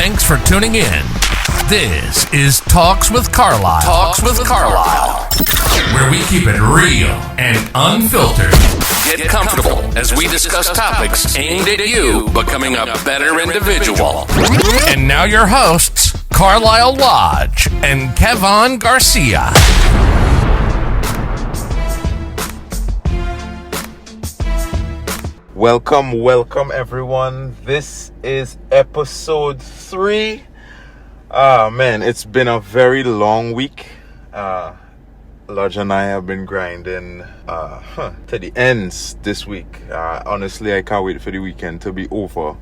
Thanks for tuning in. This is Talks with Carlyle. Talks with Carlyle, where we keep it real and unfiltered. Get comfortable as we discuss topics aimed at you becoming a better individual. And now your hosts, Carlyle Lodge and Kevon Garcia. Welcome everyone. This is episode 3. Man, it's been a very long week. Lodge and I have been grinding to the ends this week. Honestly, I can't wait for the weekend to be over.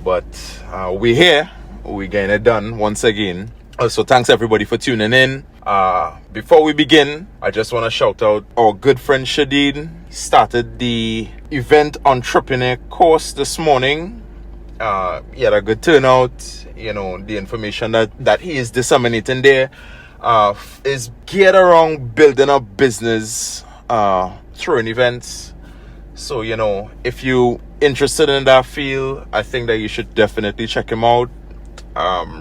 But we're here. We're getting it done once again. So thanks everybody for tuning in. Before we begin, I just want to shout out our good friend Shadid. He started the event entrepreneur course this morning. He had a good turnout. You know, the information that he is disseminating there is geared around building a business through an event. So, you know, if you're interested in that field, I think that you should definitely check him out.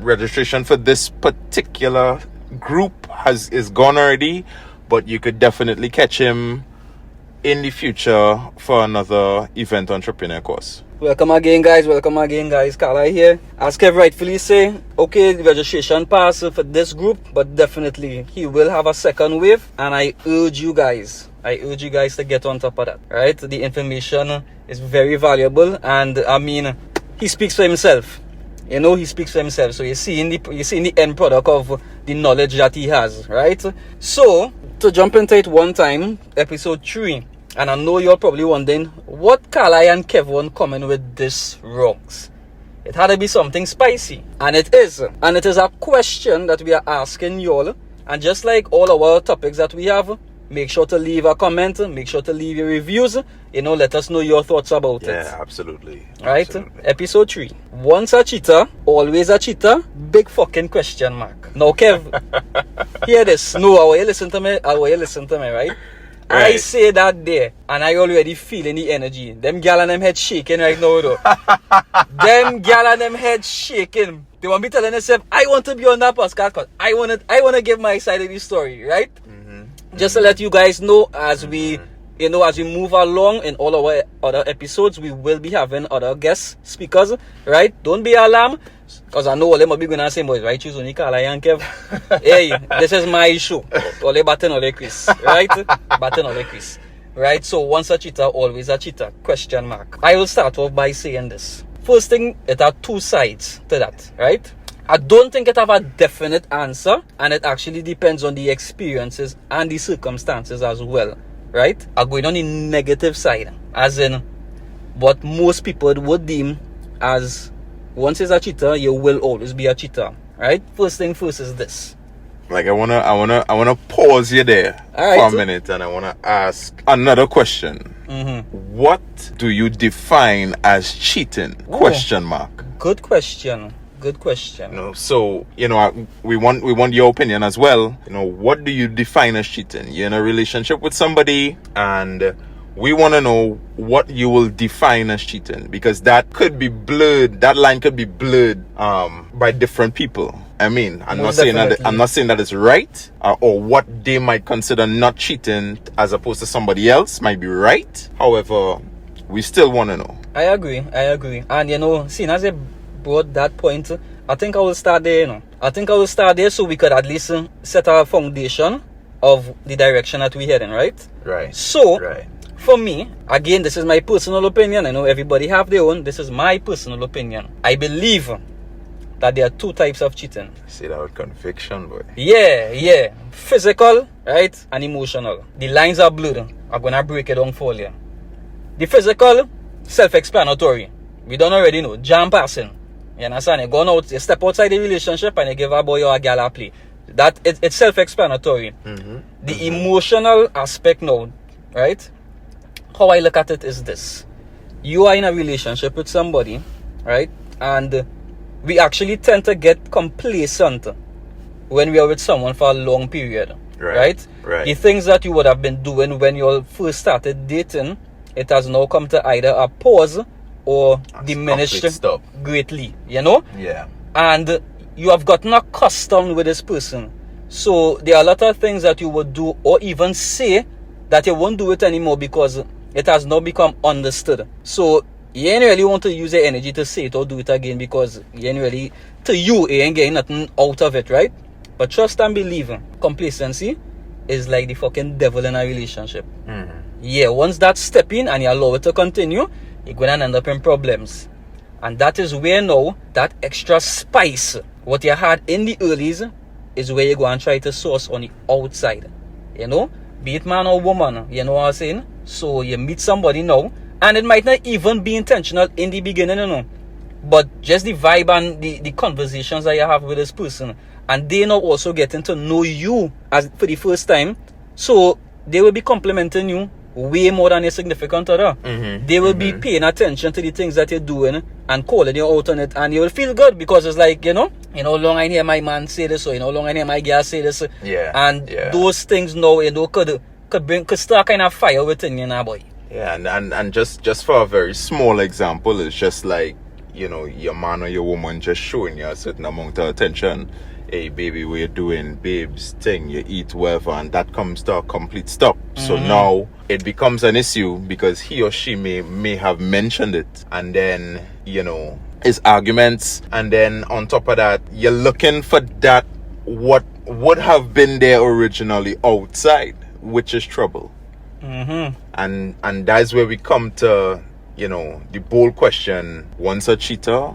Registration for this particular group is gone already, but you could definitely catch him in the future for another event entrepreneur course. Welcome again, guys. Carlyle here. As Kev rightfully say, okay, the registration passed for this group, but definitely he will have a second wave, and I urge you guys to get on top of that, right? The information is very valuable, and I mean, he speaks for himself. You know, he speaks for himself. So you're seeing the end product of the knowledge that he has, right? So, to jump into it one time, episode 3. And I know you're probably wondering, what Carlyle and Kevon coming with this wrongs? It had to be something spicy. And it is. And it is a question that we are asking y'all. And just like all our topics that we have, make sure to leave a comment, make sure to leave your reviews. You know, let us know your thoughts about it. Yeah, absolutely. Right? Episode 3. Once a cheater, always a cheater. Big fucking question mark. Now, Kev, hear this. No, I want you listen to me, right? Right. I say that there, and I already feeling the energy. Them gal and them head shaking right now, though. Them gal and them head shaking. They want me telling themselves, I want to be on that podcast because I want to give my side of the story, right? Mm-hmm. Just to let you guys know, as we move along in all our other episodes, we will be having other guest speakers, right? Don't be alarmed, because I know all them will be going to say, boys, right? Choose only Carlyle and Kev. Hey, this is my show. Ole batten, ole Chris, right? Batten, ole Chris, right? So once a cheater, always a cheater, question mark. I will start off by saying this. First thing, it are two sides to that, right? I don't think it have a definite answer, and it actually depends on the experiences and the circumstances as well. Right? Are going on the negative side, as in what most people would deem as once is a cheater, you will always be a cheater. Right? First thing first is this. Like I wanna pause you there for a minute, and I wanna ask another question. Mm-hmm. What do you define as cheating? Ooh, question mark. Good question. You know, so we want your opinion as well. You know, what do you define as cheating? You're in a relationship with somebody, and we want to know what you will define as cheating, because that could be blurred. That line could be blurred by different people. I mean, I'm not saying that it's right, or what they might consider not cheating as opposed to somebody else might be right. However, we still want to know. I agree. And seeing as brought that point, I think I will start there. So we could at least set our foundation of the direction that we're heading, right? Right. So, for me, again, this is my personal opinion. I know everybody have their own. This is my personal opinion. I believe that there are two types of cheating. See that with conviction, boy. Yeah. Physical, right, and emotional. The lines are blurred. I'm gonna break it down for you. The physical, self-explanatory. We don't already know. Jam passing. You understand? You go out, you step outside the relationship and you give a boy or a girl a play. That it's self-explanatory. Mm-hmm. The emotional aspect now, right? How I look at it is this. You are in a relationship with somebody, right? And we actually tend to get complacent when we are with someone for a long period. Right? The things that you would have been doing when you first started dating, it has now come to either a pause or diminished greatly, you know? Yeah. and you have gotten accustomed with this person. So there are a lot of things that you would do or even say that you won't do it anymore because it has now become understood. So you ain't really want to use your energy to say it or do it again because you ain't really, to you ain't getting nothing out of it, right? But trust and believe, complacency is like the fucking devil in a relationship. Yeah, once that step in and you allow it to continue, you're going to end up in problems. And that is where now that extra spice, what you had in the earlies, is where you go and try to source on the outside. You know, be it man or woman, you know what I'm saying? So you meet somebody now, and it might not even be intentional in the beginning, you know, but just the vibe and the conversations that you have with this person, and they now also getting to know you as for the first time, so they will be complimenting you way more than your significant other. They will be paying attention to the things that you're doing and calling you out on it, and you will feel good because it's like, you know how long I hear my man say this, or you know how long I hear my girl say this, and those things now, you know, could start kind of fire within you now, boy. Yeah, and just for a very small example, it's just like, you know, your man or your woman just showing you a certain amount of attention. Hey baby, what you doing? Babes, thing, you eat whatever, and that comes to a complete stop. So now it becomes an issue because he or she may have mentioned it, and then, you know, it's arguments, and then on top of that, you're looking for that what would have been there originally outside, which is trouble. And that's where we come to, you know, the bold question: once a cheater,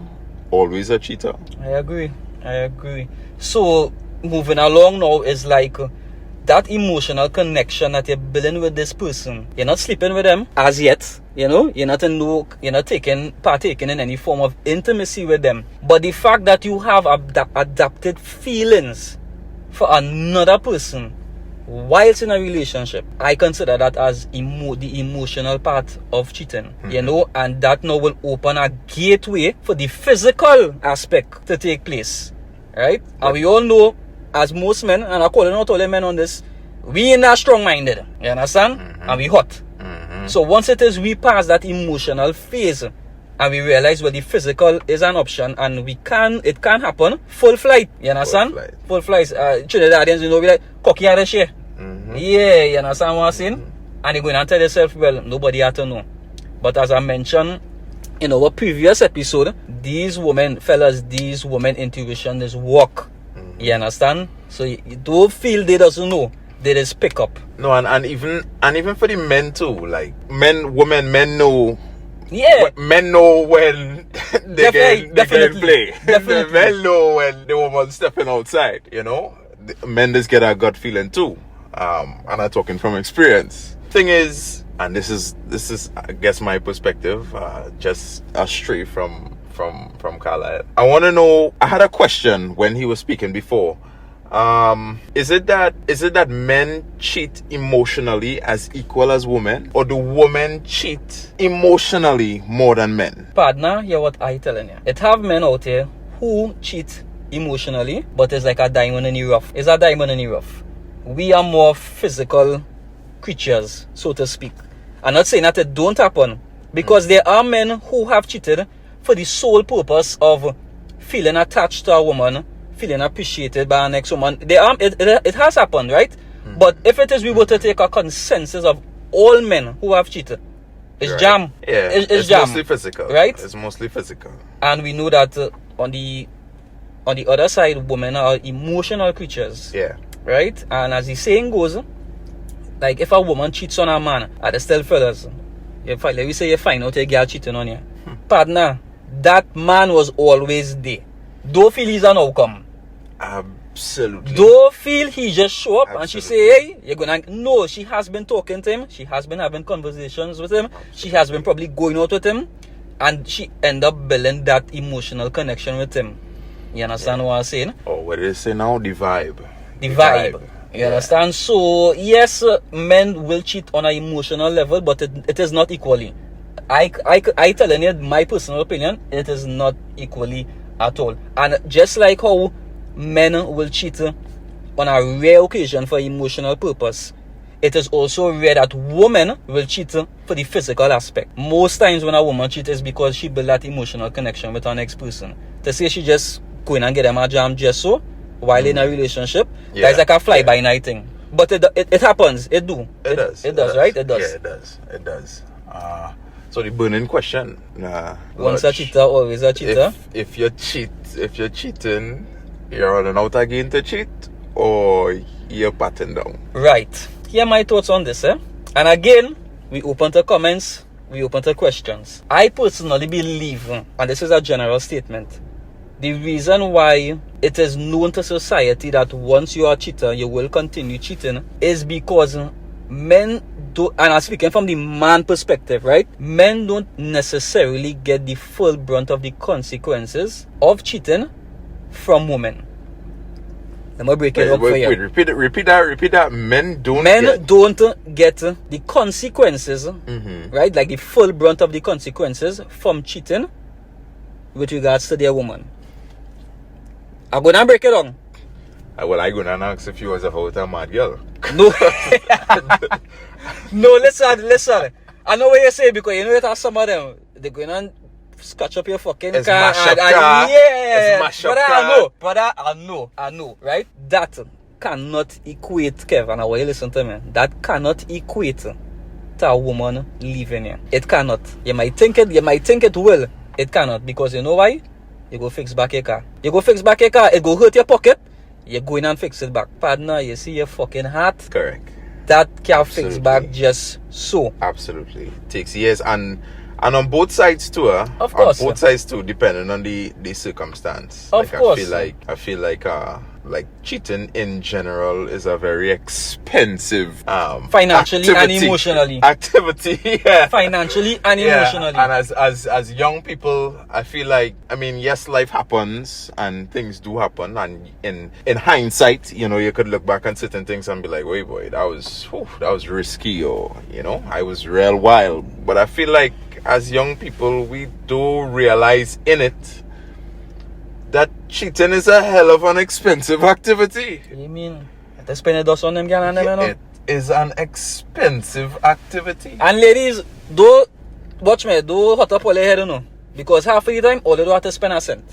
always a cheater. I agree. So moving along now is like that emotional connection that you're building with this person. You're not sleeping with them as yet, you know, you're not partaking in any form of intimacy with them. But the fact that you have adapted feelings for another person whilst in a relationship, I consider that as the emotional part of cheating, you know, and that now will open a gateway for the physical aspect to take place, right? And we all know, as most men, and I'm calling out all the men on this, we are not strong-minded, you understand? And we hot. So once it is we pass that emotional phase and we realize, well, the physical is an option and it can happen full flight, you understand? Full flight. Trinidadians, you know, we like cocky out of share. Yeah, you understand what I'm saying? And you're going to tell yourself, well, nobody had to know. But as I mentioned in our previous episode, these women intuition is work. You understand? So you don't feel they doesn't know. They just pick up. No, and even for the men too, like men know. Yeah. Men know when they can play. Definitely. Men know when the woman stepping outside, you know. Men just get a gut feeling too. And I'm talking from experience. Thing is, and this is I guess my perspective, just astray from Carlyle. I want to know, I had a question when he was speaking before. Is it that men cheat emotionally as equal as women, or do women cheat emotionally more than men? Partner, hear what I telling you. It have men out here who cheat emotionally, but it's like a diamond in the rough. It's a diamond in the rough. We are more physical creatures, so to speak. I'm not saying that it don't happen, because there are men who have cheated for the sole purpose of feeling attached to a woman, feeling appreciated by an ex-woman. It has happened, right? But if it is we were to take a consensus of all men who have cheated, it's right. Jam. Yeah, it's jam. Mostly physical, right? It's mostly physical. And we know that on the other side, women are emotional creatures. Yeah. Right? And as the saying goes, like if a woman cheats on a man, I just tell fellas, let me say you find out a girl cheating on you. Partner, that man was always there. Don't feel he's an outcome. Absolutely. Don't feel he just show up and she say, hey, you're gonna... No, she has been talking to him. She has been having conversations with him. She has been probably going out with him. And she end up building that emotional connection with him. You understand what I'm saying? Oh, what do they say now? The vibe. The vibe. You understand? So, yes, men will cheat on an emotional level, but it is not equally. I telling you my personal opinion, it is not equally at all. And just like how men will cheat on a rare occasion for emotional purpose, it is also rare that women will cheat for the physical aspect. Most times when a woman cheats is because she built that emotional connection with her next person. To say she just going and get them a jam just so while in a relationship. Yeah. That's like a fly-by-night thing. But it happens. It does. It does, right? It does. Yeah, it does. So the burning question. Once a cheater, always a cheater. If you're cheating, you're running out again to cheat, or you're patting down. Right. Here are my thoughts on this, eh? And again, we open to comments, we open to questions. I personally believe, and this is a general statement, the reason why it is known to society that once you are a cheater, you will continue cheating is because men do, and I'm speaking from the man perspective, right? Men don't necessarily get the full brunt of the consequences of cheating from women. Let me break it up for you. Wait, repeat that. Men don't get the consequences, right? Like the full brunt of the consequences from cheating with regards to their woman. I'm gonna break it down. Well, I gonna ask if you was about a mad girl. No. No, listen. I know what you say, because you know that some of them, they're going to scratch up your fucking It's car. mash up car. Yeah. It's mash up Brother, I know, right? That cannot equate, Kevin, now you listen to me. That cannot equate to a woman leaving you. It cannot. You might think it will. It cannot, because you know why? You go fix back your car. It go hurt your pocket. You go in and fix it back. Partner, you see your fucking heart. Correct. That can fix back just so. Absolutely. It takes years, and on both sides too. Of course. On both sides too, depending on the circumstance. Of course. I feel like cheating in general is a very expensive financially activity. and emotionally. Yeah. Financially and emotionally. And as young people, I feel like, I mean, yes, life happens and things do happen, and in hindsight, you know, you could look back on certain things and be like, wait, boy, that was risky, or, you know, I was real wild. But I feel like as young people, we do realize in it that cheating is a hell of an expensive activity. You mean they spend a dust on them girl and them, you know? It is an expensive activity. And ladies, do watch me, do hot up all your head, you know. Because half of the time, all you do have to spend a cent.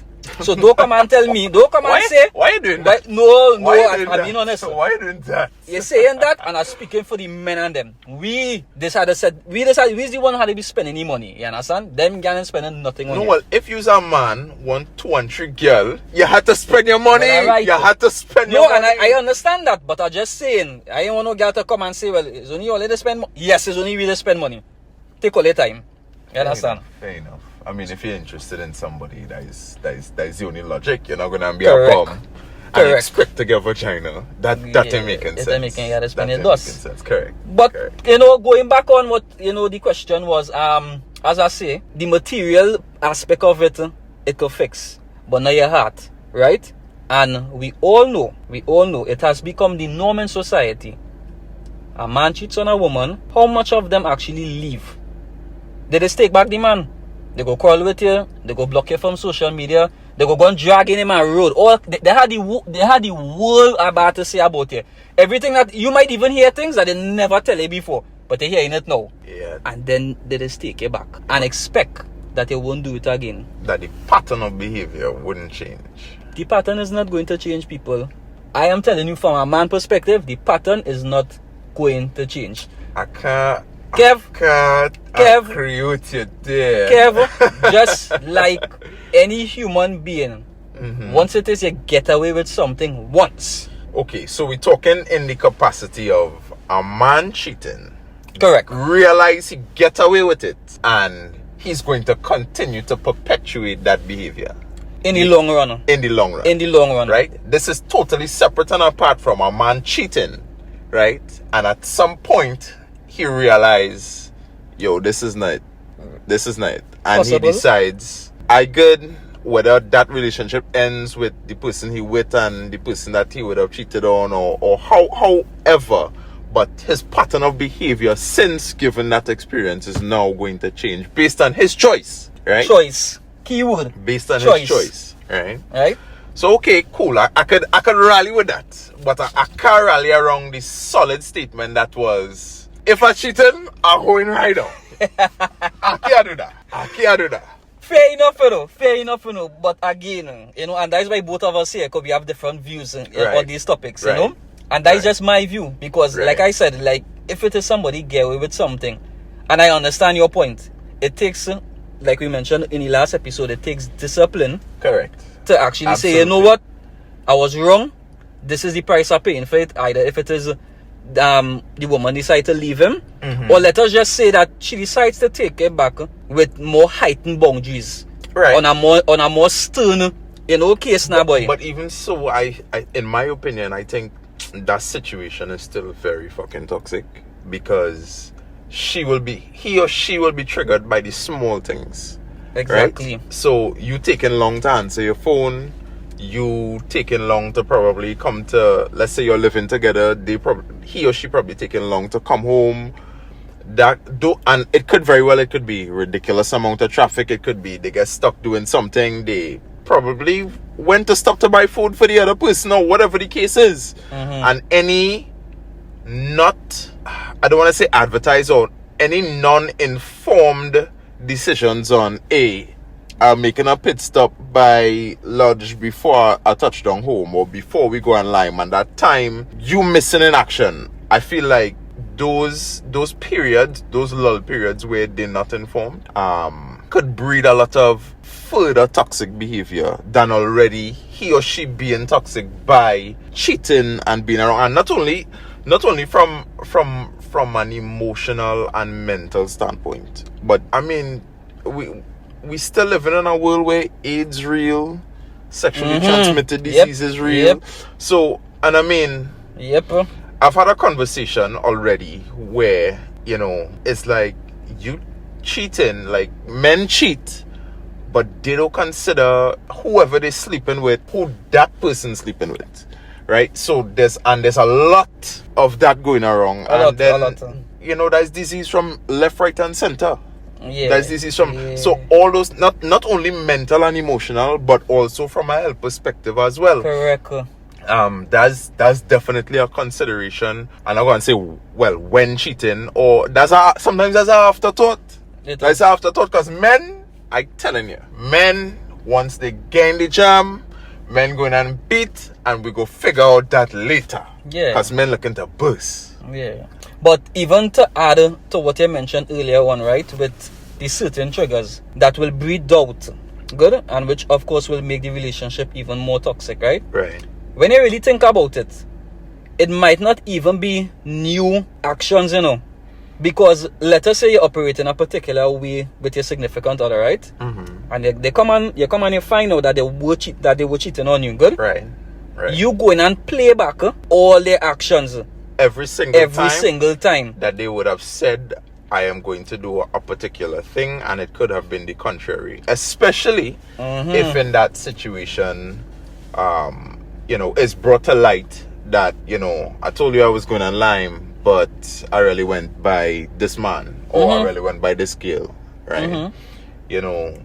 So don't come and tell me, don't come and say. Why are you doing that? No, I'm being honest. Why are you doing that? You're saying that, and I'm speaking for the men and them. We decided we's the one who had to be spending the money. You understand? Them girls spending nothing on No, you. well, if you's a man, 1, 2, and 3 girl, you had to spend your money. Right. You had to spend No, your money. and I understand that, but I'm just saying, I don't want no girl to come and say, well, it's only you that spend money. Yes, it's only we that spend money. Take all the time. You understand? Fair enough. I mean, if you're interested in somebody, that is the only logic. You're not gonna be Correct. a bum and expect to get vagina. That ain't making sense. It ain't making, yeah, that's when it ain't does. making sense. Correct. But Correct. you know, going back on what the question was, as I say, the material aspect of it, it could fix, but not your heart, right? And we all know, it has become the norm in society. A man cheats on a woman. How much of them actually leave? They just take back the man. They go quarrel with you. They go block you from social media. They go and drag him on road. Or they had the world about to say about you. Everything that you might even hear things that they never tell you before, but they're hearing it now. Yeah. And then they just take you back and expect that you won't do it again. That the pattern of behavior wouldn't change. The pattern is not going to change, people. I am telling you from a man perspective, the pattern is not going to change. I can't Kev, agree with you there. Kev, just like any human being, once it is you get away with something once. Okay, so we're talking in the capacity of a man cheating. Correct. Realize he get away with it, and he's going to continue to perpetuate that behavior. In the long run. In the long run. Right? This is totally separate and apart from a man cheating. Right? And at some point, he realizes, yo, this is not. And Possible. he decides, I good, whether that relationship ends with the person he with and the person that he would have cheated on, or however, but his pattern of behavior since given that experience is now going to change based on his choice, right? Choice. Keyword. Based on choice. his choice, right? Right? So okay, cool. I could rally with that, but I can't rally around the solid statement that was, if I cheated, I'm going right on. I can't do that. Fair enough, you know. Fair enough, you know. But again, you know, and that's why both of us here, because we have different views on these topics, you know. And that is just my view, because, like I said, like if it is somebody get away with something, and I understand your point, it takes, like we mentioned in the last episode, it takes discipline. Correct. To actually say, you know what, I was wrong. This is the price I'm paying for it. Either if it is the woman decide to leave him, or let us just say that she decides to take it back with more heightened boundaries, on a more stern, you know, case now, boy. But even so, I in my opinion, I think that situation is still very fucking toxic, because he or she will be triggered by the small things. Exactly. Right? So you taking long to answer your phone. You taking long to probably come to, let's say you're living together, he or she probably taking long to come home. And it could be ridiculous amount of traffic. It could be they get stuck doing something. They probably went to stop to buy food for the other person, or whatever the case is. And I don't want to say advertise, or any non-informed decisions on making a pit stop by Lodge before I touch down home, or before we go on Lime, and that time you missing in action. I feel like those periods, those lull periods where they're not informed, could breed a lot of further toxic behavior than already he or she being toxic by cheating and being around. And not only from an emotional and mental standpoint, but I mean, we still living in a world where AIDS real, sexually transmitted disease is real. So, and I mean, I've had a conversation already where, you know, it's like you cheating, like men cheat, but they don't consider whoever they're sleeping with, who that person's sleeping with, right? So there's a lot of that going around, you know, there's disease from left, right, and center. There's disease from so all those, not only mental and emotional, but also from a health perspective as well. Correct. That's definitely a consideration. And I'm going to say, well, when cheating, or sometimes that's an afterthought. That's an afterthought, because men, I telling you, men, once they gain the jam, men going and beat, and we go figure out that later. Because men looking to burst. But even to add to what you mentioned earlier on, right, with the certain triggers that will breed doubt, good, and which of course will make the relationship even more toxic, right? When you really think about it, it might not even be new actions, you know, because let us say you operate in a particular way with your significant other, right? And you come and you find out that they were cheating on you, good? You go in and play back all their actions. Every single time that they would have said, I am going to do a particular thing, and it could have been the contrary. Especially if in that situation, you know, it's brought to light that, you know, I told you I was going on Lime, but I really went by this man, or I really went by this girl, right? You know,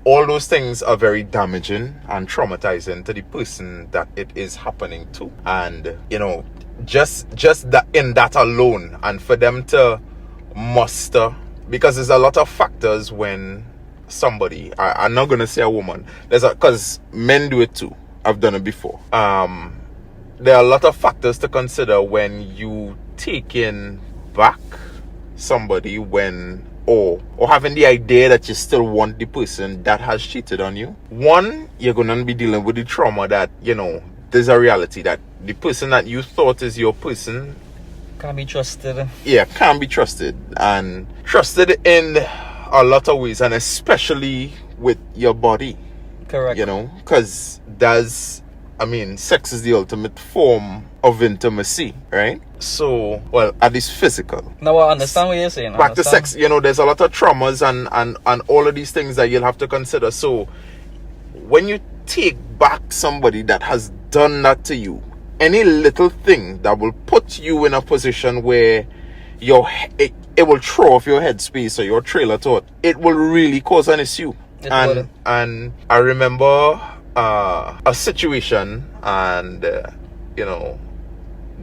all those things are very damaging and traumatizing to the person that it is happening to. And, you know, just that, in that alone, and for them to muster, because there's a lot of factors when somebody, I'm not gonna say a woman, because men do it too, I've done it before. There are a lot of factors to consider when you taking back somebody, when or having the idea that you still want the person that has cheated on you. One, you're gonna be dealing with the trauma that, you know, there's a reality that the person that you thought is your person can't be trusted. Can't be trusted, and trusted in a lot of ways, and especially with your body. Correct. You know, because sex is the ultimate form of intimacy, right? So, well, at least physical. Now I understand what you're saying. Back to sex, you know, there's a lot of traumas and all of these things that you'll have to consider. So, when you take back somebody that has done that to you, any little thing that will put you in a position where it will throw off your headspace or your trailer thought, it will really cause an issue. And I remember a situation, and you know,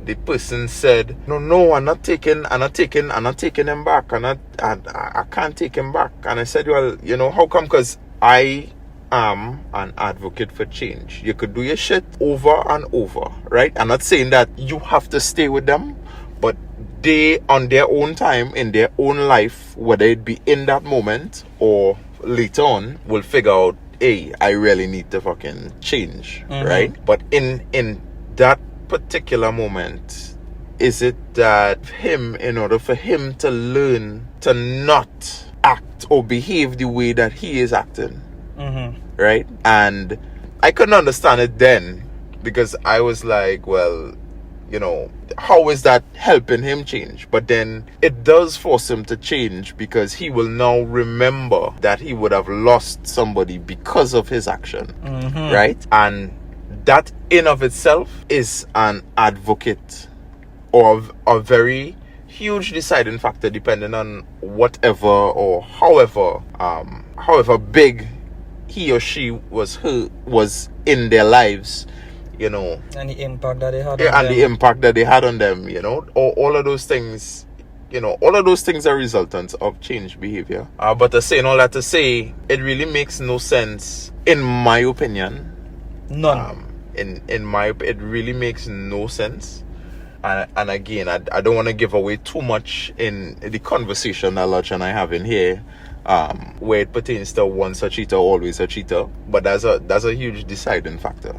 the person said, no, I'm not taking him back. I can't take him back. And I said, well, how come? Because I am an advocate for change. You could do your shit over and over, right? I'm not saying that you have to stay with them, but they, on their own time, in their own life, whether it be in that moment or later on, will figure out, hey, I really need to fucking change, right? But in that particular moment, is it that in order for him to learn to not act or behave the way that he is acting, right? And I couldn't understand it then, because I was like, well, how is that helping him change? But then it does force him to change, because he will now remember that he would have lost somebody because of his action, right? And that in of itself is an advocate, or a very huge deciding factor, depending on whatever or however big he or she was in their lives, and the impact that they had the impact that they had on them, all of those things, all of those things are resultant of change behavior. But to say all that to say, it really makes no sense, in my opinion. None. It really makes no sense. And again, I don't want to give away too much in the conversation that Lodge and I have in here, where it pertains to once a cheater, always a cheater. But that's a huge deciding factor.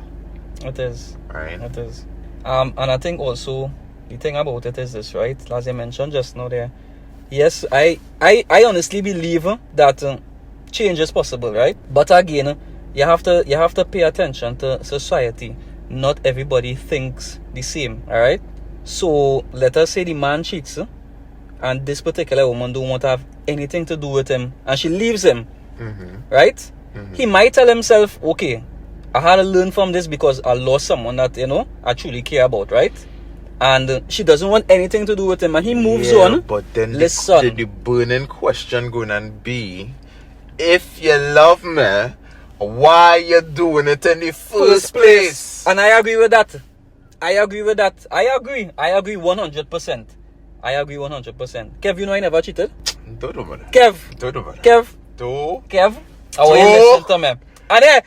It is. Right. It is. And I think also the thing about it is this, right? As I mentioned just now there. Yes, I honestly believe that change is possible, right? But again, you have to pay attention to society. Not everybody thinks the same, all right? So let us say the man cheats, and this particular woman don't want to have anything to do with him, and she leaves him, right? He might tell himself, okay, I had to learn from this because I lost someone that I truly care about, right? And she doesn't want anything to do with him, and he moves on. But then listen, the burning question going to be, if you love me, why you doing it in the first place? And I agree with that. I agree 100%. I agree 100%. Kev, I never cheated. Don't do that. Kev, I want you to listen to me. And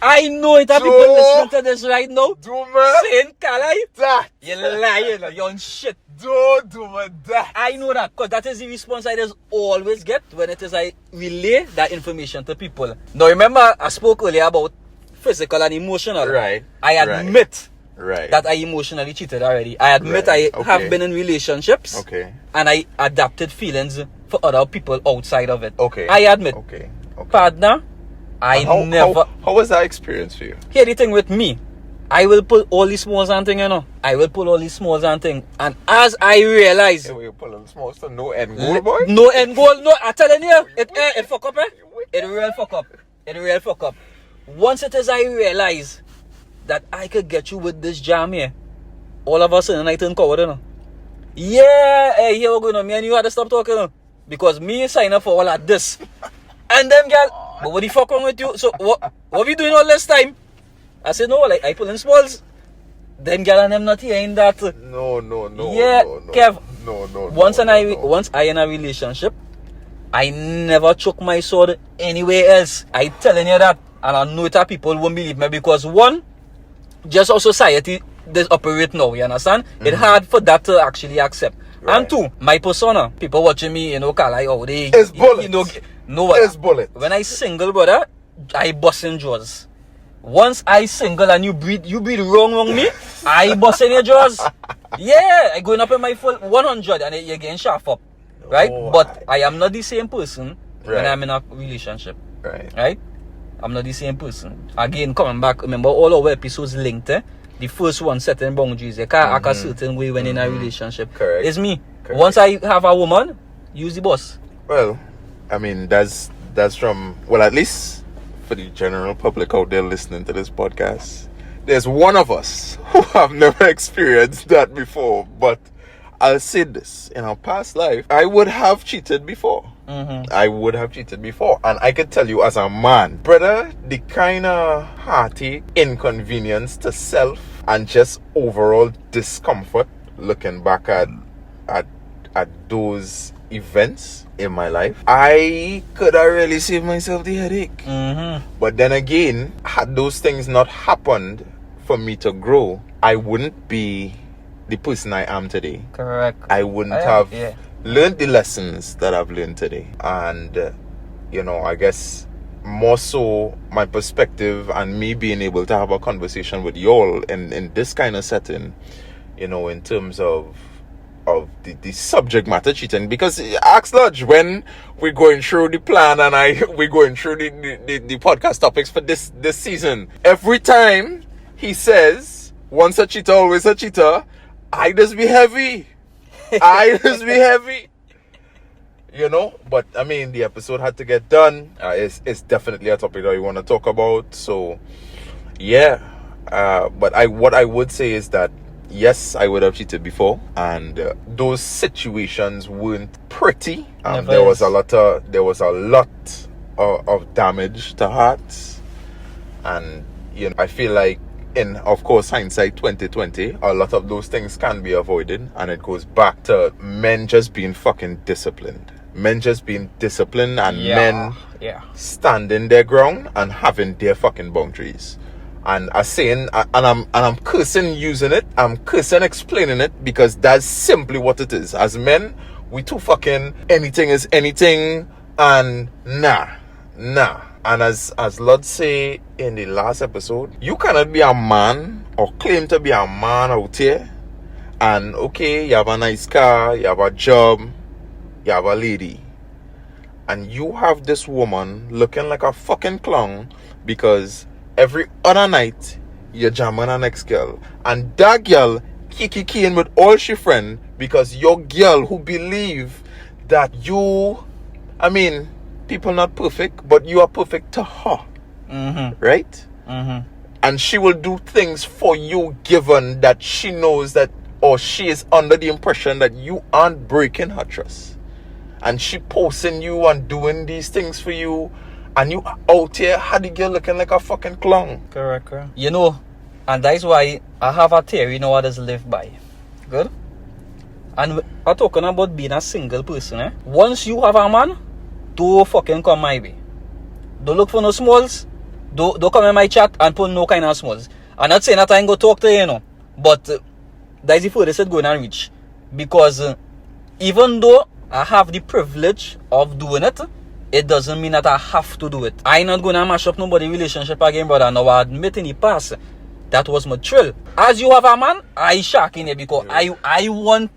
I know it have people listening to this right now. Saying, Carlyle, you're lying, you're on shit. Don't do that. I know that, because that is the response I just always get when it is I relay that information to people. Now remember, I spoke earlier about physical and emotional. Right. I admit right. that I emotionally cheated already. I admit I have been in relationships. Okay. And I adapted feelings for other people outside of it. Okay. I admit. Okay. Partner, How was that experience for you? Here the thing with me, I will pull all these smalls and thing, I will pull all these smalls and thing. And as I realize, you pulling smalls to no end goal, boy? No end goal, no, I'm telling you, it fuck up, It real fuck up. Once it is I realize that I could get you with this jam here, all of a sudden I turn coward, Yeah, hey, here we go, me and you had to stop talking, because me sign up for all of this. And them girl, but what the fuck wrong with you? So what we doing all this time? I said no, like I pulling smalls. Them girl and them not hearing that. No. Yeah, Kev. No. Once I in a relationship, I never choke my sword anywhere else. I telling you that, and I know that people won't believe me, because one, just how society this operate now. You understand? It's hard for that to actually accept. Right. And two, my persona, people watching me, Carlyle, they, it's bullet. It's bullet. When I single, brother, I bust in jaws. Once I single and you breathe wrong me, I bust in your jaws. Yeah, I going up in my full 100 and you're getting sharp up, right? But I am not the same person when I'm in a relationship, right? I'm not the same person. Again, coming back, remember all our episodes linked. The first one, setting boundaries. You can't act a certain way when in a relationship. Correct. It's me. Correct. Once I have a woman, use the boss. Well, I mean, that's from, well, at least for the general public out there listening to this podcast, there's one of us who have never experienced that before. But I'll say this, in our past life, I would have cheated before. I would have cheated before. And I can tell you as a man, brother, the kind of heartache, inconvenience to self, and just overall discomfort looking back at those events in my life, I could have really saved myself the headache. But then again, had those things not happened for me to grow, I wouldn't be the person I am today. Correct. I wouldn't have learned the lessons that I've learned today. And I guess more so my perspective and me being able to have a conversation with y'all in this kind of setting, in terms of the subject matter cheating. Because ask Lodge, when we're going through the plan and we're going through the podcast topics for this season, every time he says once a cheater always a cheater, I just be heavy. But I mean, the episode had to get done. It's definitely a topic that we want to talk about. So yeah, but what I would say is that yes, I would have cheated before, and those situations weren't pretty. There was a lot of damage to hearts, and I feel like, in, of course, hindsight 2020, a lot of those things can be avoided, and it goes back to men just being fucking disciplined. Men just being disciplined, and men standing their ground and having their fucking boundaries. And I'm saying, and I'm cursing using it, I'm cursing explaining it, because that's simply what it is. As men, we too fucking anything is anything, and nah. And as Lord say in the last episode, you cannot be a man or claim to be a man out here, and okay, you have a nice car, you have a job, you have a lady, and you have this woman looking like a fucking clown because every other night you're jamming an next girl, and that girl kicking with all she friend because your girl who believe that people not perfect, but you are perfect to her. Right? And she will do things for you, given that she knows that, or she is under the impression that you aren't breaking her trust, and she posting you and doing these things for you, and you out here had the girl looking like a fucking clown. Correct. And that's why I have a theory now others live by. Good? And I'm talking about being a single person. Once you have a man, don't fucking come my way. Don't look for no smalls. Don't come in my chat and put no kind of smalls. I'm not saying that I ain't go talk to you, but that's the furthest it's going to reach. Because even though I have the privilege of doing it, it doesn't mean that I have to do it. I'm not going to mash up nobody's relationship again, brother. Now I admit in the past, that was my thrill. As you have a man, I shark in it, because I want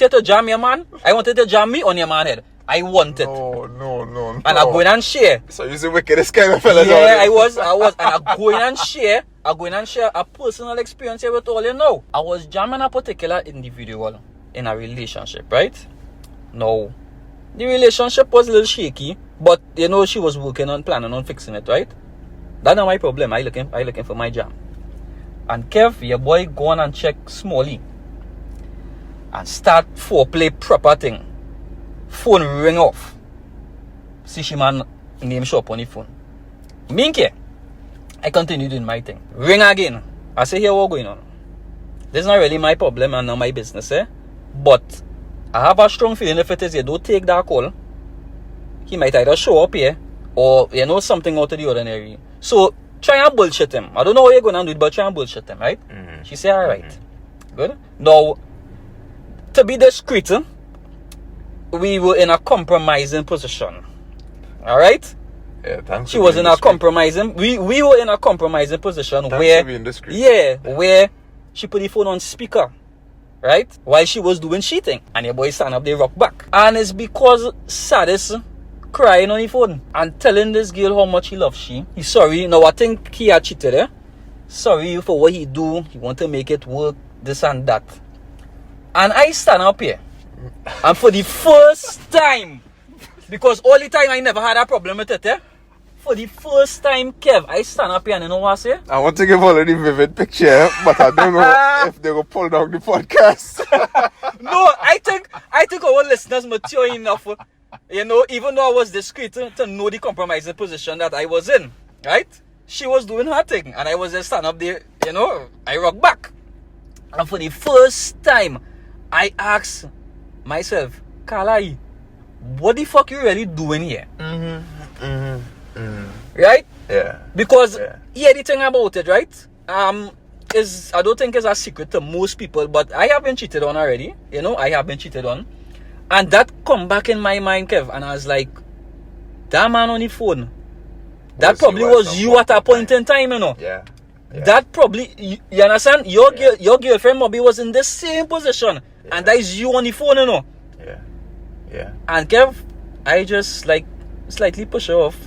you to jam your man. I want you to jam me on your man head. I want it. No. And I'm going and share. So you're the wickedest kind of fella. Yeah, I was. And I'm going and share. A personal experience here with all you know. I was jamming a particular individual in a relationship, right? No. The relationship was a little shaky, but she was working on planning on fixing it, right? That's not my problem. I looking for my jam. And Kev, your boy, go on and check Smalley and start foreplay proper thing. Phone ring off. See she man name show up on the phone. Minke. I continue doing my thing. Ring again. I say, here what going on? This is not really my problem and not my business, but I have a strong feeling if it is you don't take that call, he might either show up here or something out of the ordinary. So try and bullshit him. I don't know how you're going to do it, but try and bullshit him, right? She said, alright. Good. Now, to be discreet, we were in a compromising position. Alright? Yeah, thanks. She was in a compromising. We were in a compromising position where she put the phone on speaker, right? While she was doing cheating, and your boy stand up, they rock back, and it's because Sadis crying on the phone and telling this girl how much he loves she. He's sorry. Now I think he had cheated. Sorry for what he do. He want to make it work. This and that. And I stand up here, and for the first time, because all the time I never had a problem with it, for the first time, Kev, I stand up here and you know what I say? I want to give all of the vivid picture, but I don't know if they will pull down the podcast. No, I think our listeners mature enough, even though I was discreet to know the compromising position that I was in, right? She was doing her thing, and I was just stand up there, I rock back. And for the first time, I asked myself, Carlyle, what the fuck you really doing here? Right? Yeah. Because the thing about it, right? Is I don't think it's a secret to most people, but I have been cheated on already. You know, I have been cheated on. And that come back in my mind, Kev, and I was like, that man on the phone, that probably was you at a point in time, you know. Yeah. That probably, you understand? Your girlfriend maybe was in the same position, and that is you on the phone, you know. Yeah. And Kev, I just like slightly push her off,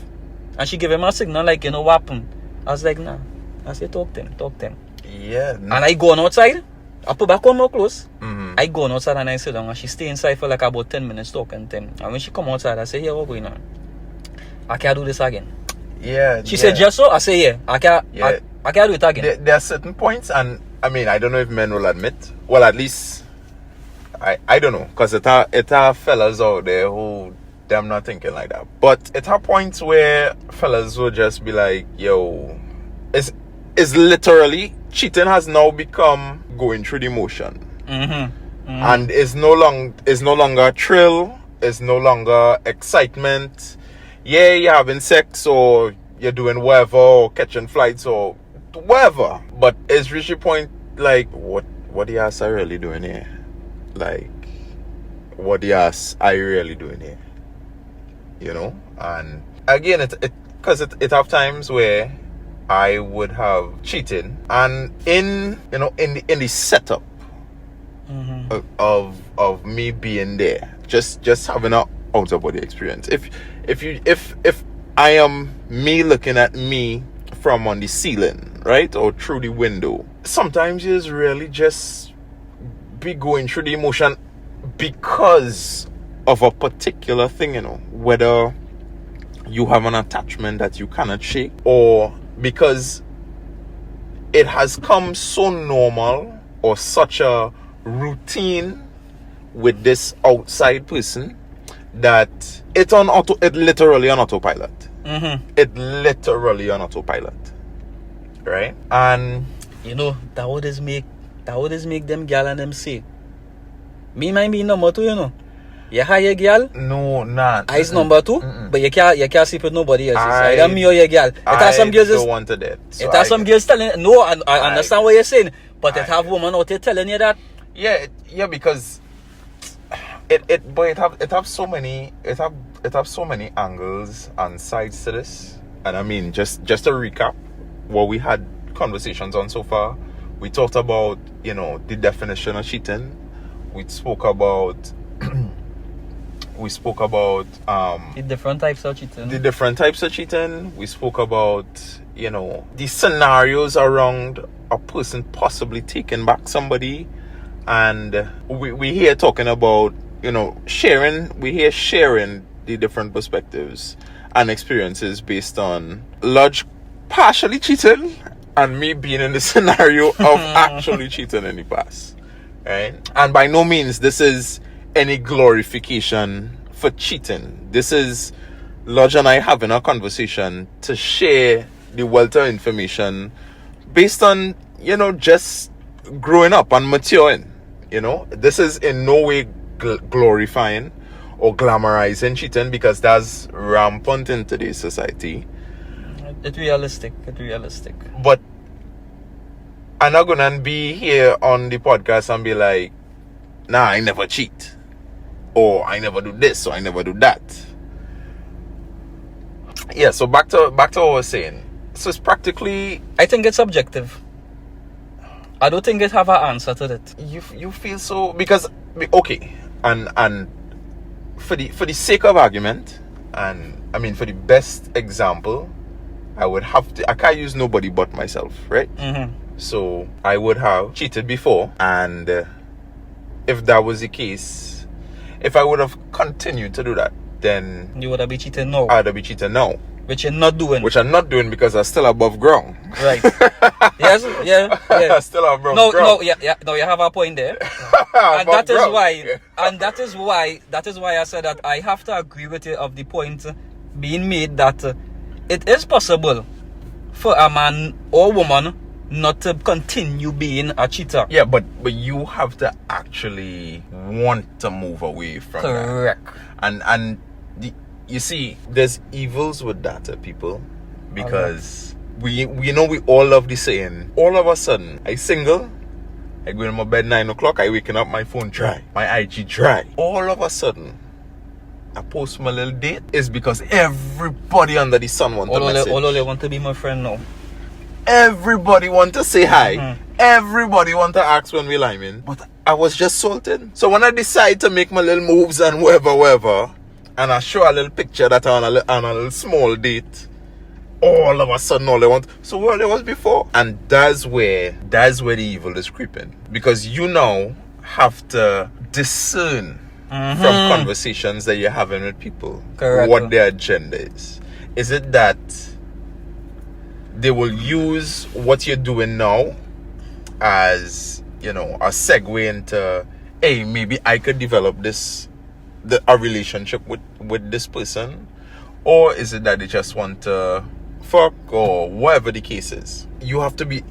and she gave him a signal like, you know what happened? I was like, nah. I said, talk to him. Yeah. And I go on outside. I put back on more clothes. I go on outside and I sit down, and she stay inside for like about 10 minutes talking to him. And when she come outside, I say, yeah, what's going on? I can't do this again. Yeah. She said, just so? I say, yeah. I can't do it again. There are certain points, and I mean, I don't know if men will admit. Well, at least I don't know, because it are fellas out there who them not thinking like that. But it are points where fellas will just be like, yo, it's literally cheating has now become going through the motion. And it's no longer thrill, it's no longer excitement. Yeah, you're having sex or you're doing whatever, or catching flights or whatever. But it's reached a point like, what the ass are really doing here? Like, what the ass are you really doing here? You know? And again, because it have times where I would have cheated, and in the setup of me being there, just having a out of body experience. If I am me looking at me from on the ceiling, right, or through the window, sometimes you just really just be going through the emotion because of a particular thing, you know, whether you have an attachment that you cannot shake, or because it has come so normal or such a routine with this outside person that it literally on autopilot. It literally on autopilot, right? And you know, that would just make them gal and them say, me might be number 2, you know. You hire girl? No, nah. I's number 2, but you can't sleep with nobody else. Either me or your girl. It has some girls don't want that. So it has some girls telling, no, I understand what you're saying, but it have women out there telling you that. Yeah, because it have so many angles and sides to this. And I mean, just to recap what we had conversations on so far. We talked about, you know, the definition of cheating. We spoke about the different types of cheating. We spoke about, you know, the scenarios around a person possibly taking back somebody. And we hear talking about, you know, sharing the different perspectives and experiences based on Lodge partially cheating and me being in the scenario of actually cheating in the past. Right? And by no means this is any glorification for cheating. This is Lodge and I having a conversation to share the wealth of information based on, you know, just growing up and maturing. You know, this is in no way glorifying or glamorizing cheating, because that's rampant in today's society. It's realistic. But I'm not gonna be here on the podcast and be like, nah, I never cheat, or I never do this, or I never do that. Yeah, so back to what I was saying. So it's practically, I think it's subjective. I don't think it have an answer to that. You feel so, because okay, and for the sake of argument, and I mean for the best example, I can't use nobody but myself, right? So I would have cheated before, and if that was the case, if I would have continued to do that, then you would have been cheating now. I'd have been cheating now. Which you're not doing. Which I'm not doing because I'm still above ground. Right. Yes, yeah. Still above ground. No, you have a point there. And that is why I said that I have to agree with you of the point being made that it is possible for a man or woman not to continue being a cheater. Yeah, but you have to actually want to move away from Correct. that. And you see, there's evils with data, people, because we all love the saying. All of a sudden, I single, I go in my bed 9 o'clock, I waking up, my phone dry, my IG dry. All of a sudden, I post my little date is because everybody under the sun want to message. All they want to be my friend now. Everybody want to say hi. Everybody want to ask when we liming. But I was just salted. So when I decide to make my little moves and whatever, and I show a little picture that I'm on a little small date, all of a sudden all they want. So what there was before. And that's where the evil is creeping. Because you now have to discern from conversations that you're having with people. Correct. What their agenda is. Is it that they will use what you're doing now as, a segue into, hey, maybe I could develop a relationship with this person? Or is it that they just want to fuck, or whatever the case is? You have to be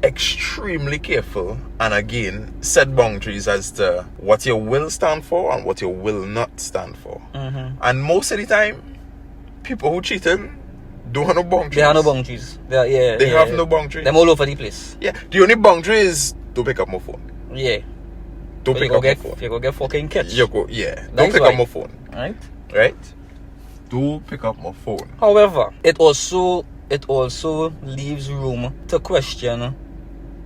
extremely careful and again set boundaries as to what your will stand for and what your will not stand for. And most of the time, people who cheating don't have no boundaries. They have no boundaries. They have no boundaries. Them all over the place. Yeah. The only boundary is don't pick up my phone. Yeah. Don't pick up my phone. You go get fucking catch. Don't pick up my phone. Right? Don't pick up my phone. However, it also leaves room to question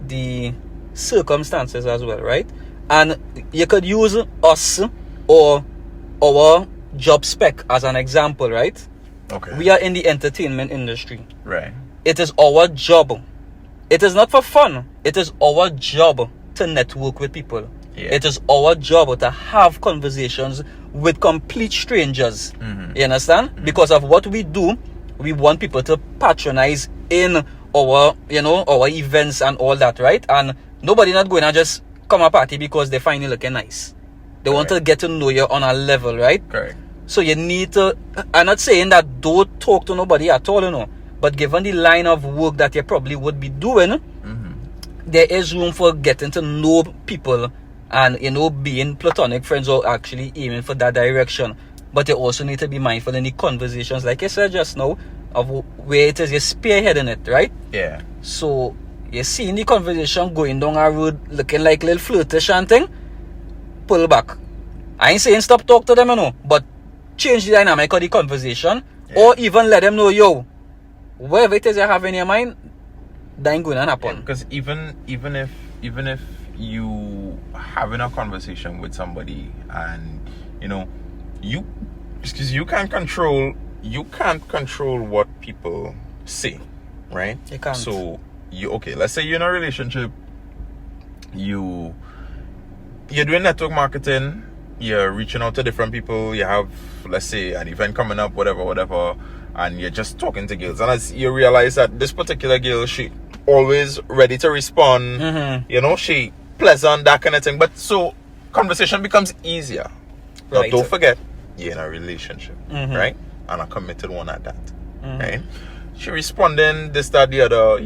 the circumstances as well, right? And you could use us or our job spec as an example, right? Okay. We are in the entertainment industry. Right. It is our job. It is not for fun. It is our job to network with people. Yeah. It is our job to have conversations with complete strangers. You understand? Because of what we do, we want people to patronize in our events and all that, right? And nobody not going to just come a party because they find you looking nice. They want to get to know you on a level, right? Correct. So you need to, I'm not saying that don't talk to nobody at all, but given the line of work that you probably would be doing, there is room for getting to know people and, being platonic friends or actually aiming for that direction. But you also need to be mindful in the conversations, like I said just now, of where it is you're spearheading it, right? Yeah. So you're seeing the conversation going down a road looking like little flirtish and thing, pull back. I ain't saying stop talk to them, but change the dynamic of the conversation, or even let them know, yo, whatever it is you have in your mind, that ain't going to happen. Because even if you having a conversation with somebody and you can't control what people say, right? You can't. So let's say you're in a relationship, you're doing network marketing, you're reaching out to different people, you have, let's say, an event coming up, whatever, and you're just talking to girls, and as you realize that this particular girl, she always ready to respond, she pleasant, that kind of thing, but so conversation becomes easier. Now, Right. don't forget, you're in a relationship, right? And a committed one at that, right? She responding, this, that, the other,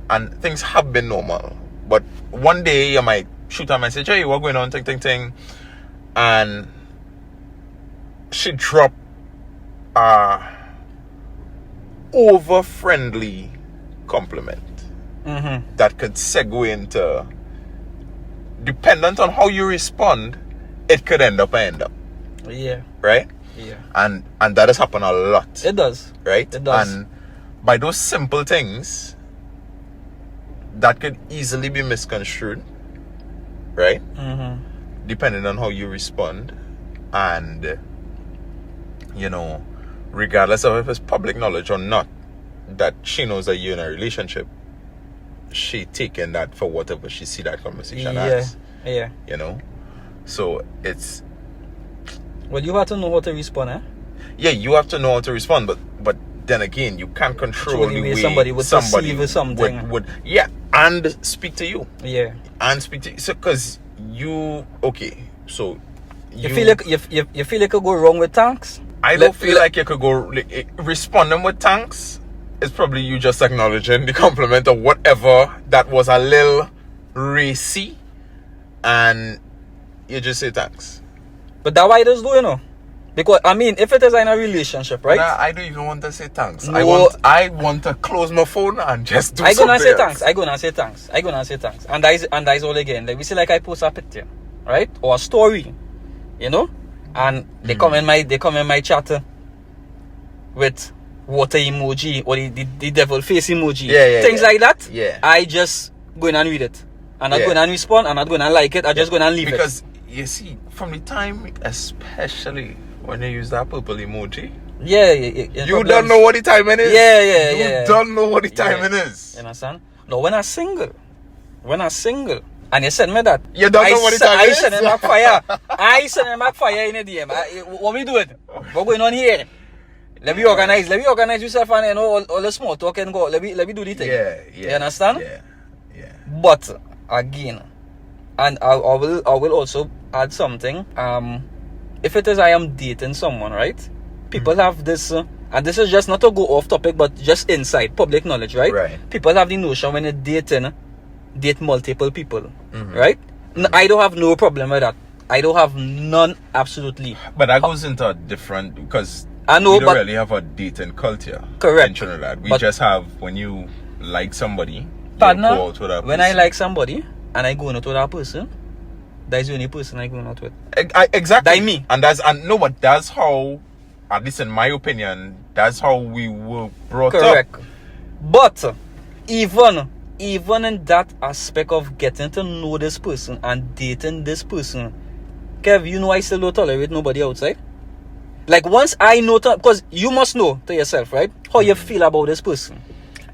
and things have been normal, but one day you might shoot a message, hey, what's going on, ting, and she dropped over friendly compliment that could segue into, dependent on how you respond, it could end up. Yeah. Right? Yeah. And that has happened a lot. It does. Right? It does. And by those simple things, that could easily be misconstrued. Right? Depending on how you respond. And, regardless of if it's public knowledge or not, that she knows that you're in a relationship, she taking that for whatever she see that conversation as. Yeah. So it's... Well, you have to know how to respond, eh? Yeah, you have to know how to respond, but then again, you can't control the way somebody would perceive or something. Would and speak to you. Yeah. And speak to you. So, because so... You feel like you go wrong with thanks? I don't feel like you could go responding with thanks. it's probably you just acknowledging the compliment of whatever that was a little racy, and you just say thanks. But that why it is do, you know. Because I mean, if it is in a relationship, right? Nah, I don't even want to say thanks. No. I want to close my phone and just do I something gonna say else. thanks. I gonna say thanks. And that is all again. Like we say, like I post a picture, right? Or a story, you know? And they come in my chat with water emoji or the devil face emoji. Things like that. Yeah. I just go in and read it. I'm not going to respond, I'm not going to like it, I just going to leave because, you see, from the time, especially when you use that purple emoji, you don't know what the timing is. You don't know what the timing is. You understand? No, when I'm single, and you send me that, you don't know what the timing is. I send him back fire. I send him back fire in the DM. What we doing? What going on here? Let me organize yourself, and you know all the small talk and go. Let me do the thing. You understand? Yeah. But again, and I will also add something. If it is I am dating someone, right? People have this, and this is just not to go off topic, but just inside public knowledge, right? People have the notion when you're dating, date multiple people, right? I don't have no problem with that. I don't have none, absolutely. But that goes into a different, because I know, we don't really have a dating culture. Correct. In Trinidad. We just have, when you like somebody, partner, you go out with that when person. I like somebody and I go out with that person, that's the only person I go out with. Exactly. That's me. But that's how, at least in my opinion, that's how we were brought Correct. up. But even in that aspect of getting to know this person and dating this person, Kev, you know I still don't tolerate nobody outside. Like once I know, because you must know to yourself, right, how you feel about this person.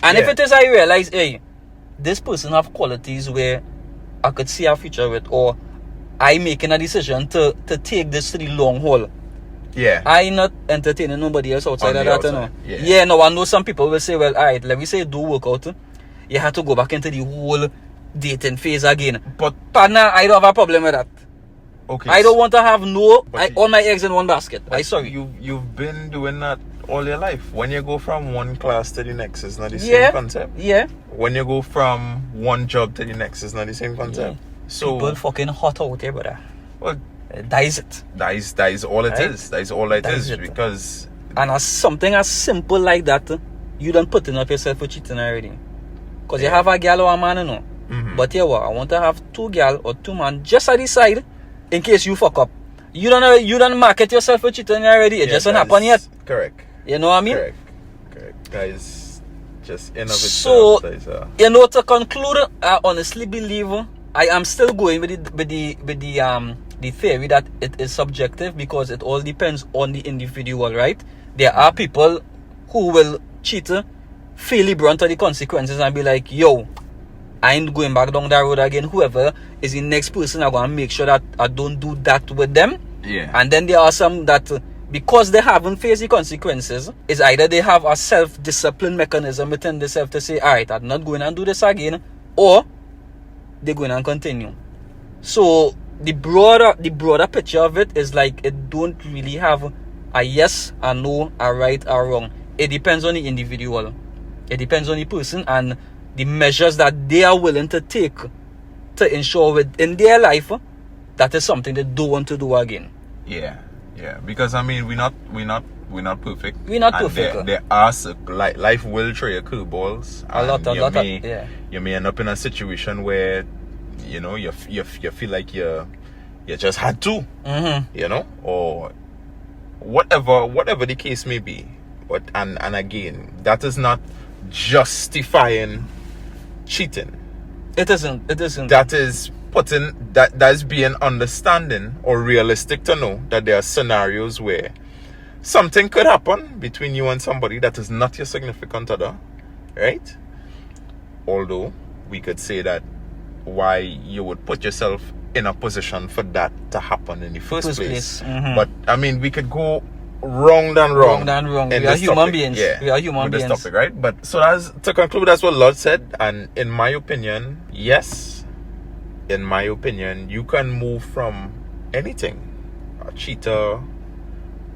And if it is I realize, hey, this person have qualities where I could see a future with, or I making a decision to take this to the long haul. I not entertaining nobody else outside of that, you know. No, I know some people will say, well, alright, let me say do work out. You have to go back into the whole dating phase again. But partner, I don't have a problem with that. Okay. I don't want to have all my eggs in one basket. Sorry. You've been doing that all your life. When you go from one class to the next, it's not the same concept. When you go from one job to the next, it's not the same concept. So people fucking hot out here, brother. Well, that is it. That is all it is. That is all it is. Because and as something as simple like that, you don't put enough yourself for cheating already. Because you have a girl or a man, you know. But here what? I want to have 2 girl or 2 man just at the side in case you fuck up. You don't market yourself for cheating already. It just don't happen yet. Correct. You know what I mean? Correct. That is just in of so, itself. You know, to conclude, I honestly believe I am still going with the theory that it is subjective, because it all depends on the individual, right? There are people who will cheat, feel the brunt of the consequences, and be like, yo, I ain't going back down that road again. Whoever is the next person, I'm going to make sure that I don't do that with them. And then there are some that, because they haven't faced the consequences, is either they have a self-discipline mechanism within themselves to say, alright, I'm not going to do this again, or they're going to continue. So the broader picture of it is like, it don't really have a yes, a no, a right, or wrong. It depends on the individual. It depends on the person and the measures that they are willing to take to ensure within their life that is something they don't want to do again. Because I mean, we're not perfect. We're not perfect. There are life will throw you curveballs. You may end up in a situation where you know you feel like you just had to, you know, or whatever the case may be. But and again, that is not justifying cheating. It isn't. That is that is being understanding or realistic to know that there are scenarios where something could happen between you and somebody that is not your significant other, right? Although we could say that why you would put yourself in a position for that to happen in the first place. But I mean, we could go wrong. We are human beings. We are human beings. This topic, right? But so to conclude, that's what Lord said. And in my opinion, yes. In my opinion, you can move from anything. A cheater,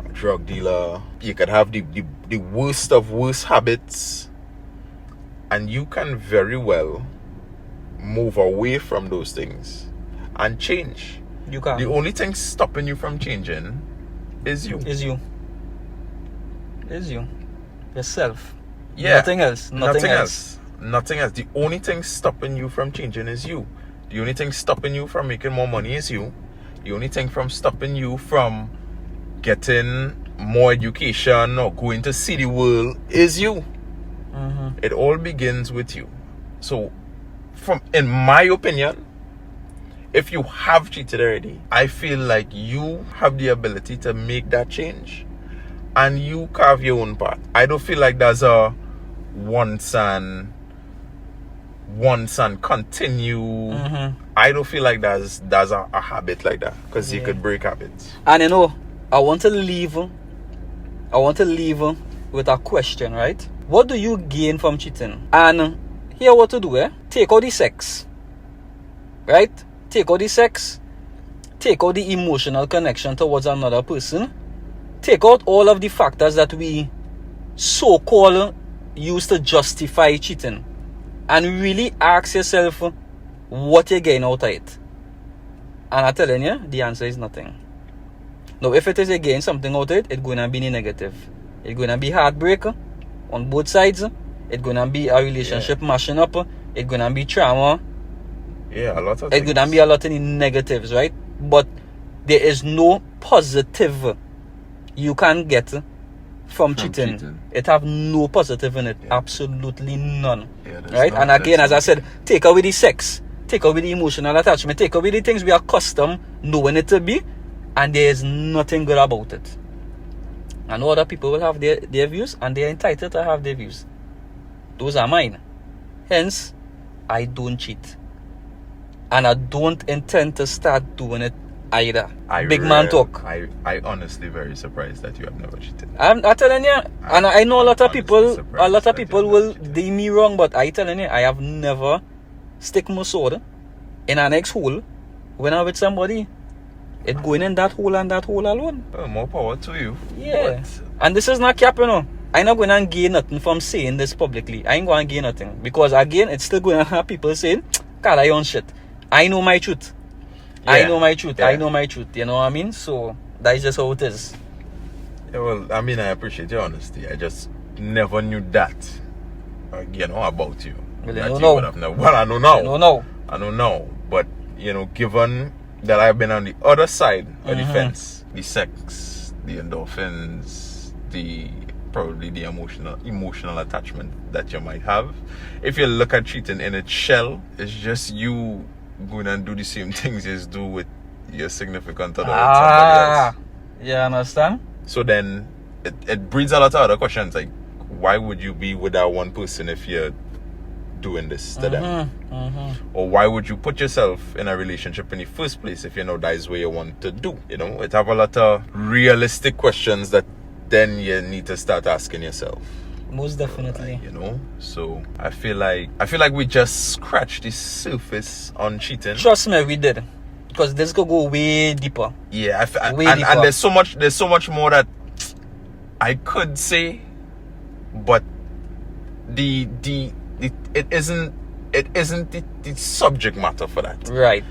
a drug dealer. You could have the worst of worst habits. And you can very well move away from those things and change. You can. The only thing stopping you from changing is you. Is you. Yourself. Yeah. Nothing else. Nothing else. The only thing stopping you from changing is you. The only thing stopping you from making more money is you. The only thing from stopping you from getting more education or going to see the world is you. It all begins with you. So, in my opinion, if you have cheated already, I feel like you have the ability to make that change and you carve your own path. I don't feel like there's a once and continue. I don't feel like there's a habit like that, because you could break habits. And I want to leave with a question, right? What do you gain from cheating? And here what to do, take out the sex, right? Take out the sex, take out the emotional connection towards another person, take out all of the factors that we so-called use to justify cheating, and really ask yourself what you're getting out of it. And I'm telling you, the answer is nothing. Now, if it is again something out of it, it's going to be negative. It's going to be heartbreak on both sides. It's going to be a relationship mashing up. It's going to be trauma. Yeah, a lot of it's going to be a lot of negatives, right? But there is no positive you can get from cheating. It have no positive in it. Absolutely none. Right? And again, as I said, take away the sex, take away the emotional attachment, take away the things we are accustomed knowing it to be, and there is nothing good about it. I know other people will have their views, and they are entitled to have their views. Those are mine. Hence, I don't cheat. And I don't intend to start doing it either. Man talk. I honestly very surprised that you have never cheated. I'm telling you, and I know a lot of people will deem me wrong, but I telling you, I have never stick my sword in an next hole when I'm with somebody. It going in that hole and that hole alone. Well, more power to you. Yeah. And this is not cap, I'm not going to gain nothing from saying this publicly. I ain't going to gain nothing. Because again, it's still going to have people saying, God, I own shit. I know my truth. Yeah. I know my truth. Yeah. I know my truth. You know what I mean? So, that's just how it is. Yeah, well, I mean, I appreciate your honesty. I just never knew that, about you. Well, I don't know. Well, I don't know. I don't know. But, given that I've been on the other side of the fence, the sex, the endorphins, probably the emotional attachment that you might have. If you look at cheating in its shell, it's just you going and do the same things you do with your significant other, with somebody else. Yeah, understand? So then it breeds a lot of other questions, like why would you be with that one person if you're doing this to them? Or why would you put yourself in a relationship in the first place if you know that is what you want to do? It have a lot of realistic questions that then you need to start asking yourself. Most definitely. So I feel like we just scratched the surface on cheating. Trust me, we did, because this could go way deeper. Yeah, and there's so much more that I could say, but it isn't the subject matter for that. Right.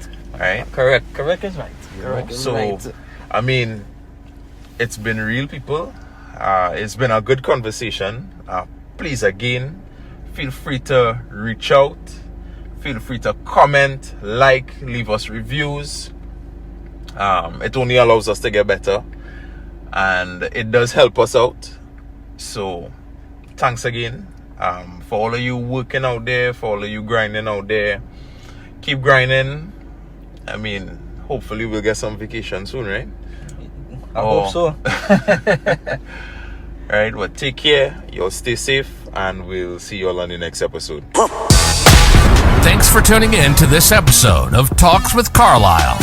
Correct is right. Right. I mean, it's been real, people. It's been a good conversation. Please, again, feel free to reach out. Feel free to comment, leave us reviews. It only allows us to get better, and it does help us out. So, thanks again. For all of you working out there, for all of you grinding out there, keep grinding. I mean, hopefully we'll get some vacation soon, right? I hope so. Alright, well, take care. Y'all stay safe, and we'll see y'all on the next episode. Thanks for tuning in to this episode of Talks with Carlyle.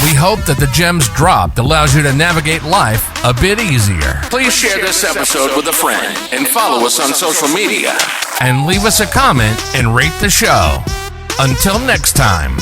We hope that the gems dropped allows you to navigate life a bit easier. Please share this episode with a friend and follow us on social media. And leave us a comment and rate the show. Until next time.